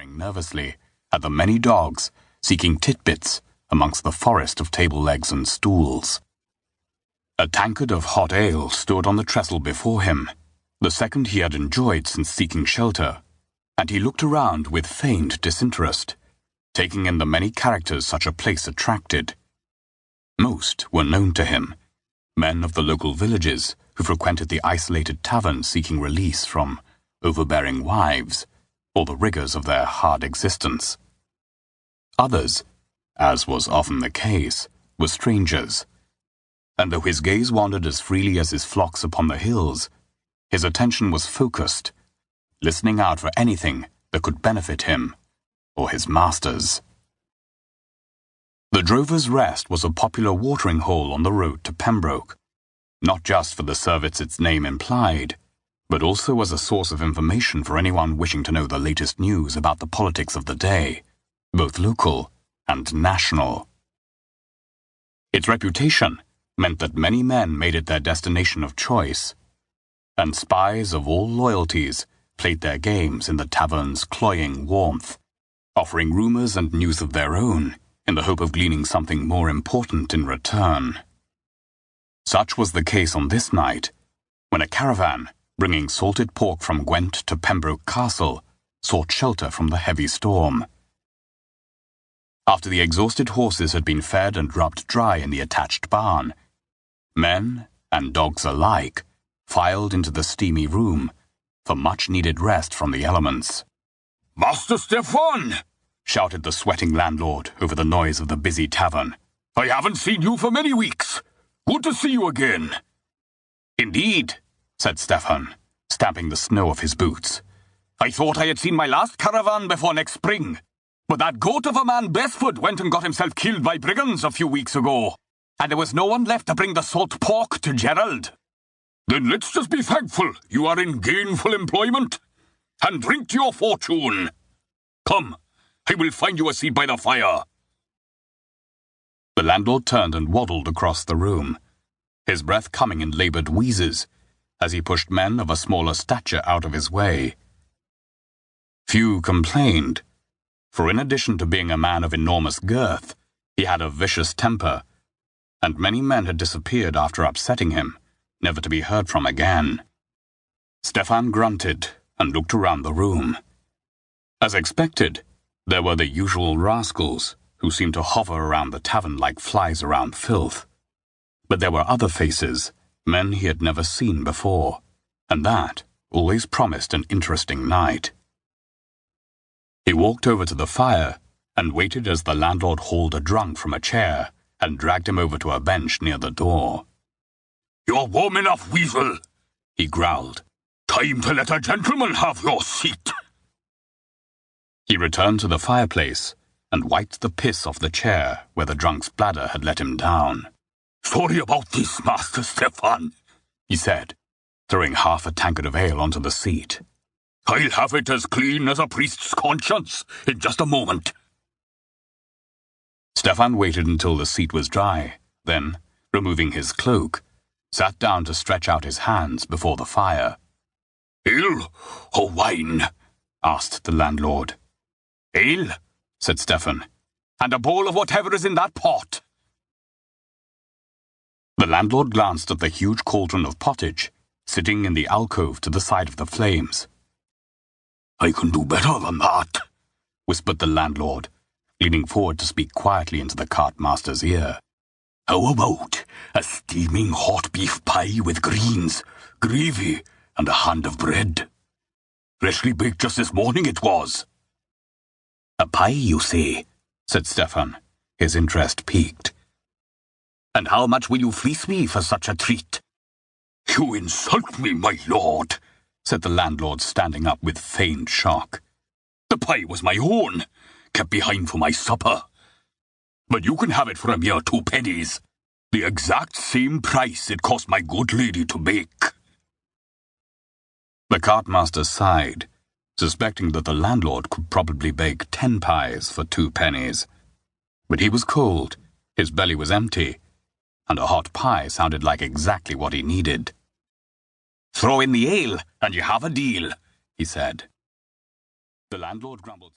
staring nervously at the many dogs seeking titbits amongst the forest of table legs and stools. A tankard of hot ale stood on the trestle before him, the second he had enjoyed since seeking shelter, and he looked around with feigned disinterest, taking in the many characters such a place attracted. Most were known to him, men of the local villages who frequented the isolated taverns seeking release from overbearing wives or the rigors of their hard existence. Others, as was often the case, were strangers, and though his gaze wandered as freely as his flocks upon the hills, his attention was focused, listening out for anything that could benefit him or his masters. The Drover's Rest was a popular watering hole on the road to Pembroke, not just for the service its name implied, but also as a source of information for anyone wishing to know the latest news about the politics of the day, both local and national. Its reputation meant that many men made it their destination of choice, and spies of all loyalties played their games in the tavern's cloying warmth, offering rumors and news of their own in the hope of gleaning something more important in return. Such was the case on this night, when a caravan bringing salted pork from Gwent to Pembroke Castle sought shelter from the heavy storm. After the exhausted horses had been fed and rubbed dry in the attached barn, men and dogs alike filed into the steamy room for much-needed rest from the elements. "Master Stefan!" shouted the sweating landlord over the noise of the busy tavern. "I haven't seen you for many weeks. Good to see you again." "Indeed," said Stefan, stamping the snow off his boots. "I thought I had seen my last caravan before next spring, but that goat of a man Besford went and got himself killed by brigands a few weeks ago, and there was no one left to bring the salt pork to Gerald." "Then let's just be thankful you are in gainful employment, and drink to your fortune. Come, I will find you a seat by the fire." The landlord turned and waddled across the room, his breath coming in laboured wheezes as he pushed men of a smaller stature out of his way. Few complained, for in addition to being a man of enormous girth, he had a vicious temper, and many men had disappeared after upsetting him, never to be heard from again. Stefan grunted and looked around the room. As expected, there were the usual rascals who seemed to hover around the tavern like flies around filth. But there were other faces, men he had never seen before, and that always promised an interesting night. He walked over to the fire and waited as the landlord hauled a drunk from a chair and dragged him over to a bench near the door. "You're warm enough, weasel," he growled. "Time to let a gentleman have your seat." He returned to the fireplace and wiped the piss off the chair where the drunk's bladder had let him down. "Sorry about this, Master Stefan," he said, throwing half a tankard of ale onto the seat. "I'll have it as clean as a priest's conscience in just a moment." Stefan waited until the seat was dry, then, removing his cloak, sat down to stretch out his hands before the fire. "Ale or wine?" asked the landlord. "Ale," said Stefan, "and a bowl of whatever is in that pot." The landlord glanced at the huge cauldron of pottage, sitting in the alcove to the side of the flames. "I can do better than that," whispered the landlord, leaning forward to speak quietly into the cartmaster's ear. "How about a steaming hot beef pie with greens, gravy, and a hand of bread? Freshly baked just this morning it was." "A pie, you say?" said Stefan, his interest piqued. "And how much will you fleece me for such a treat?" "You insult me, my lord," said the landlord, standing up with feigned shock. "The pie was my own, kept behind for my supper. But you can have it for a mere 2 pennies, the exact same price it cost my good lady to bake." The cartmaster sighed, suspecting that the landlord could probably bake 10 pies for 2 pennies. But he was cold, his belly was empty, and a hot pie sounded like exactly what he needed. "Throw in the ale, and you have a deal," he said. The landlord grumbled.